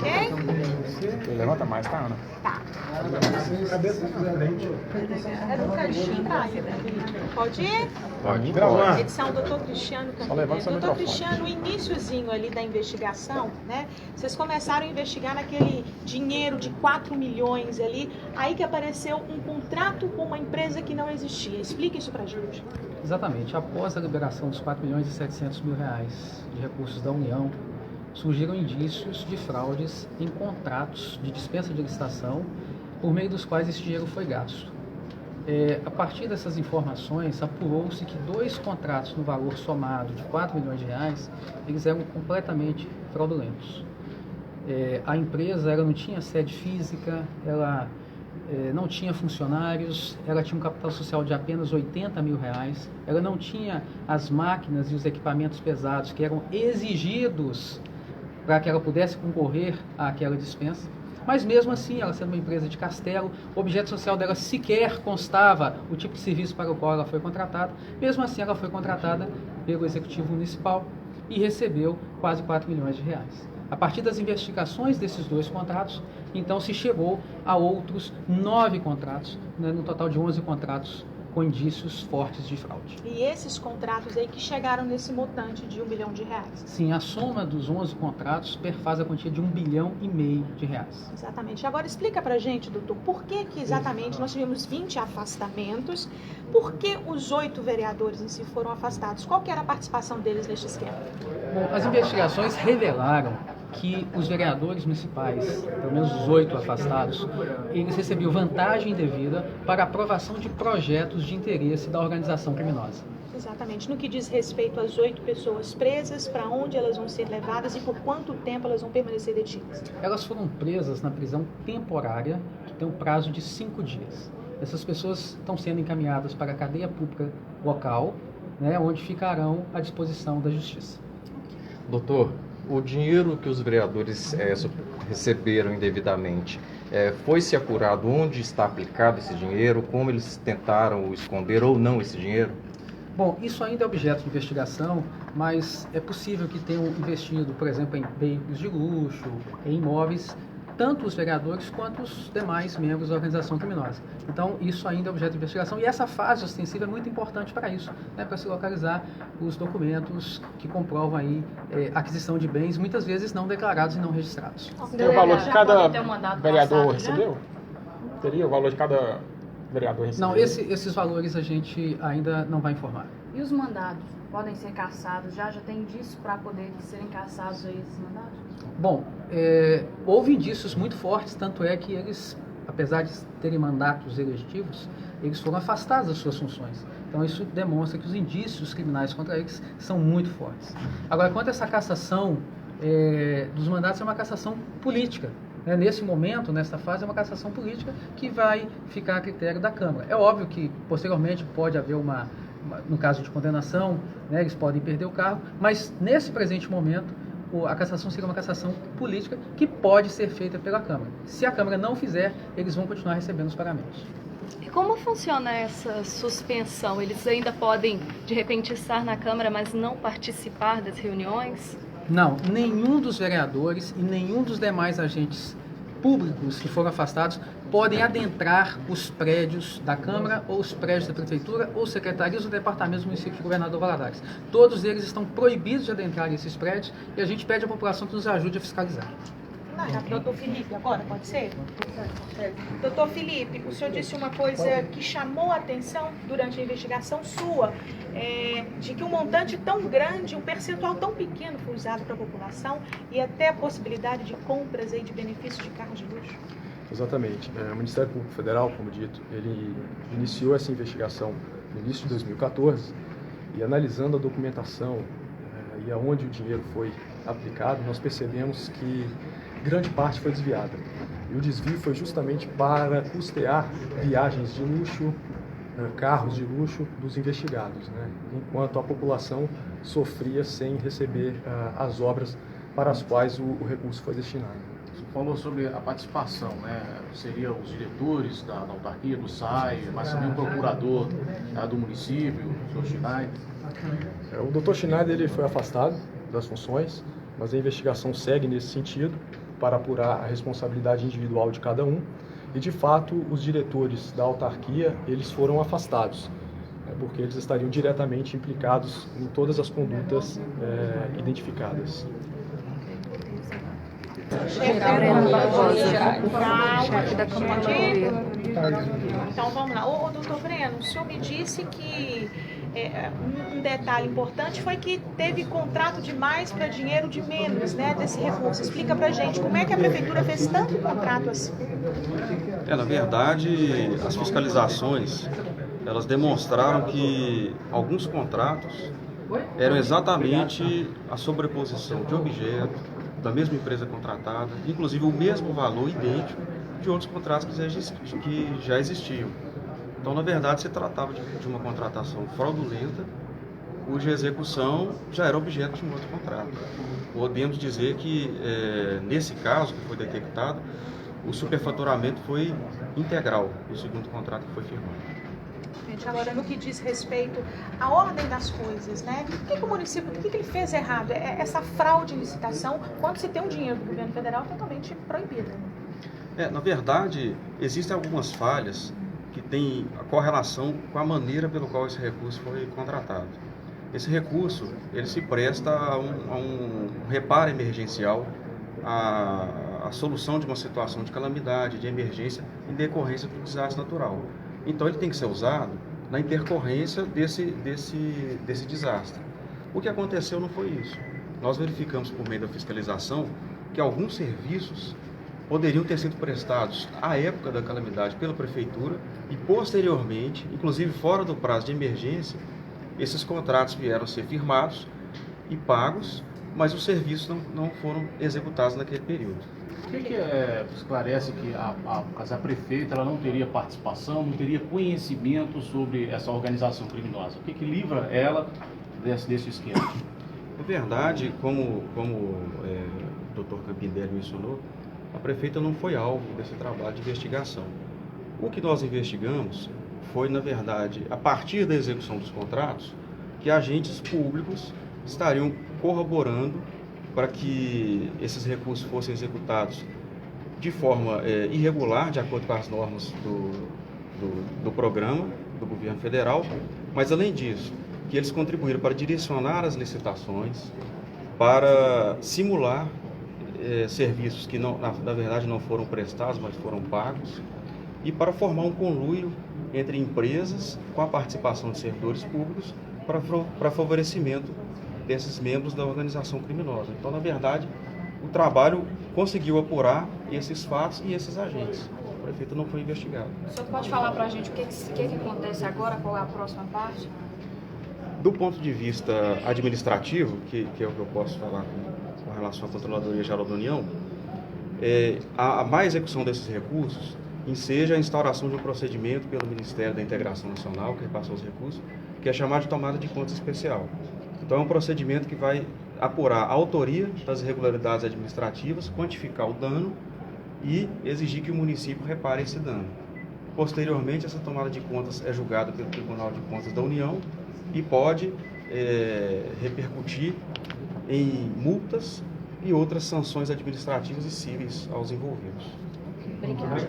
ok? Levanta mais, tá, Ana? Tá. Cabeça pra frente. É do cantinho pra Pode ir? Pode. Gravando. Edição Dr. Cristiano levanta seu Campinelli. Dr. microfone. Cristiano, o iníciozinho ali da investigação, né? Vocês começaram a investigar naquele dinheiro de 4 milhões ali, aí que apareceu um contrato com uma empresa que não existia. Explica isso pra gente. Exatamente. Após a liberação dos 4 milhões e 700 mil reais de recursos da União, surgiram indícios de fraudes em contratos de dispensa de licitação, por meio dos quais esse dinheiro foi gasto. A partir dessas informações, apurou-se que 2 contratos no valor somado de 4 milhões de reais, eles eram completamente fraudulentos. A empresa ela não tinha sede física, ela não tinha funcionários, ela tinha um capital social de apenas 80 mil reais, ela não tinha as máquinas e os equipamentos pesados que eram exigidos para que ela pudesse concorrer àquela dispensa. Mas mesmo assim, ela sendo uma empresa de Castelo, o objeto social dela sequer constava o tipo de serviço para o qual ela foi contratada. Mesmo assim, ela foi contratada pelo Executivo Municipal e recebeu quase 4 milhões de reais. A partir das investigações desses 2 contratos, então se chegou a outros 9 contratos, né, no total de 11 contratos com indícios fortes de fraude. E esses contratos aí que chegaram nesse montante de 1 bilhão de reais? Sim, a soma dos 11 contratos perfaz a quantia de 1,5 bilhão de reais. Exatamente. Agora explica pra gente, doutor, por que exatamente nós tivemos 20 afastamentos, por que os 8 vereadores em si foram afastados? Qual que era a participação deles neste esquema? Bom, as investigações revelaram que os vereadores municipais, pelo menos os 8 afastados, eles recebiam vantagem indevida para aprovação de projetos de interesse da organização criminosa. Exatamente. No que diz respeito às 8 pessoas presas, para onde elas vão ser levadas e por quanto tempo elas vão permanecer detidas? Elas foram presas na prisão temporária, que tem um prazo de 5 dias. Essas pessoas estão sendo encaminhadas para a cadeia pública local, né, onde ficarão à disposição da justiça. Doutor, o dinheiro que os vereadores receberam indevidamente, foi-se apurado onde está aplicado esse dinheiro, como eles tentaram esconder ou não esse dinheiro? Bom, isso ainda é objeto de investigação, mas é possível que tenham investido, por exemplo, em veículos de luxo, em imóveis, tanto os vereadores quanto os demais membros da organização criminosa. Então, isso ainda é objeto de investigação e essa fase ostensiva é muito importante para isso, né, para se localizar os documentos que comprovam aí a aquisição de bens, muitas vezes não declarados e não registrados. Tem o valor de cada vereador passado, recebeu? Teria o valor de cada vereador recebeu? Não, esses valores a gente ainda não vai informar. E os mandados podem ser cassados? Já tem indício para poder serem cassados aí esses mandados? Bom, houve indícios muito fortes, tanto é que eles, apesar de terem mandatos eletivos, eles foram afastados das suas funções. Então isso demonstra que os indícios criminais contra eles são muito fortes. Agora, quanto a essa cassação dos mandatos, é uma cassação política. Nesse momento, nessa fase, é uma cassação política que vai ficar a critério da Câmara. É óbvio que, posteriormente, pode haver no caso de condenação, né, eles podem perder o cargo, mas nesse presente momento, a cassação seria uma cassação política que pode ser feita pela Câmara. Se a Câmara não fizer, eles vão continuar recebendo os pagamentos. E como funciona essa suspensão? Eles ainda podem, de repente, estar na Câmara, mas não participar das reuniões? Não, nenhum dos vereadores e nenhum dos demais agentes públicos que foram afastados podem adentrar os prédios da Câmara ou os prédios da Prefeitura ou secretarias ou departamentos do município de Governador Valadares. Todos eles estão proibidos de adentrar esses prédios e a gente pede à população que nos ajude a fiscalizar. Doutor Felipe, agora pode ser? Doutor Felipe, o senhor disse uma coisa que chamou a atenção durante a investigação sua, de que um montante tão grande, um percentual tão pequeno foi usado para a população e até a possibilidade de compras aí de benefícios de carros de luxo. Exatamente. O Ministério Público Federal, como dito, ele iniciou essa investigação no início de 2014 e analisando a documentação e aonde o dinheiro foi aplicado, nós percebemos que grande parte foi desviada. E o desvio foi justamente para custear viagens de luxo, carros de luxo dos investigados, né? Enquanto a população sofria sem receber as obras para as quais o recurso foi destinado. Você falou sobre a participação, né? Seriam os diretores da autarquia, do SAI, mas também o procurador do município, o Dr. Schneider. O Dr. Schneider ele foi afastado das funções, mas a investigação segue nesse sentido. para apurar a responsabilidade individual de cada um. E, de fato, os diretores da autarquia, eles foram afastados, porque eles estariam diretamente implicados em todas as condutas identificadas. Chefe da Câmara do Governo. Então vamos lá. Ô, doutor Breno, o senhor me disse que um detalhe importante foi que teve contrato de mais para dinheiro de menos, né, desse recurso. Explica pra gente como é que a prefeitura fez tanto contrato assim. Na verdade, as fiscalizações, elas demonstraram que alguns contratos eram exatamente a sobreposição de objetos da mesma empresa contratada, inclusive o mesmo valor idêntico de outros contratos que já existiam. Então, na verdade, se tratava de uma contratação fraudulenta, cuja execução já era objeto de um outro contrato. Podemos dizer que, nesse caso que foi detectado, o superfaturamento foi integral do segundo contrato que foi firmado. Agora, no que diz respeito à ordem das coisas, né? O que o município, o que ele fez errado? Essa fraude em licitação, quando se tem um dinheiro do governo federal, totalmente proibida. Na verdade, existem algumas falhas que têm a correlação com a maneira pelo qual esse recurso foi contratado. Esse recurso, ele se presta a um reparo emergencial, a solução de uma situação de calamidade, de emergência, em decorrência do desastre natural. Então, ele tem que ser usado na intercorrência desse desastre. O que aconteceu não foi isso. Nós verificamos por meio da fiscalização que alguns serviços poderiam ter sido prestados à época da calamidade pela prefeitura e posteriormente, inclusive fora do prazo de emergência, esses contratos vieram a ser firmados e pagos, mas os serviços não foram executados naquele período. O que esclarece que a prefeita ela não teria participação, não teria conhecimento sobre essa organização criminosa? O que livra ela desse esquema? É verdade, como o Dr. Campindelli mencionou, a prefeita não foi alvo desse trabalho de investigação. O que nós investigamos foi, na verdade, a partir da execução dos contratos, que agentes públicos estariam corroborando para que esses recursos fossem executados de forma irregular, de acordo com as normas do programa do governo federal, mas além disso, que eles contribuíram para direcionar as licitações, para simular serviços que na verdade não foram prestados, mas foram pagos, e para formar um conluio entre empresas com a participação de servidores públicos para favorecimento desses membros da organização criminosa. Então, na verdade, o trabalho conseguiu apurar esses fatos e esses agentes. O prefeito não foi investigado. O senhor pode falar para a gente o que acontece agora, qual é a próxima parte? Do ponto de vista administrativo, que é o que eu posso falar com relação à Controladoria Geral da União, a má execução desses recursos enseja a instauração de um procedimento pelo Ministério da Integração Nacional, que repassou os recursos, que é chamado de tomada de contas especial. Então, é um procedimento que vai apurar a autoria das irregularidades administrativas, quantificar o dano e exigir que o município repare esse dano. Posteriormente, essa tomada de contas é julgada pelo Tribunal de Contas da União e pode repercutir em multas e outras sanções administrativas e cíveis aos envolvidos. Obrigada.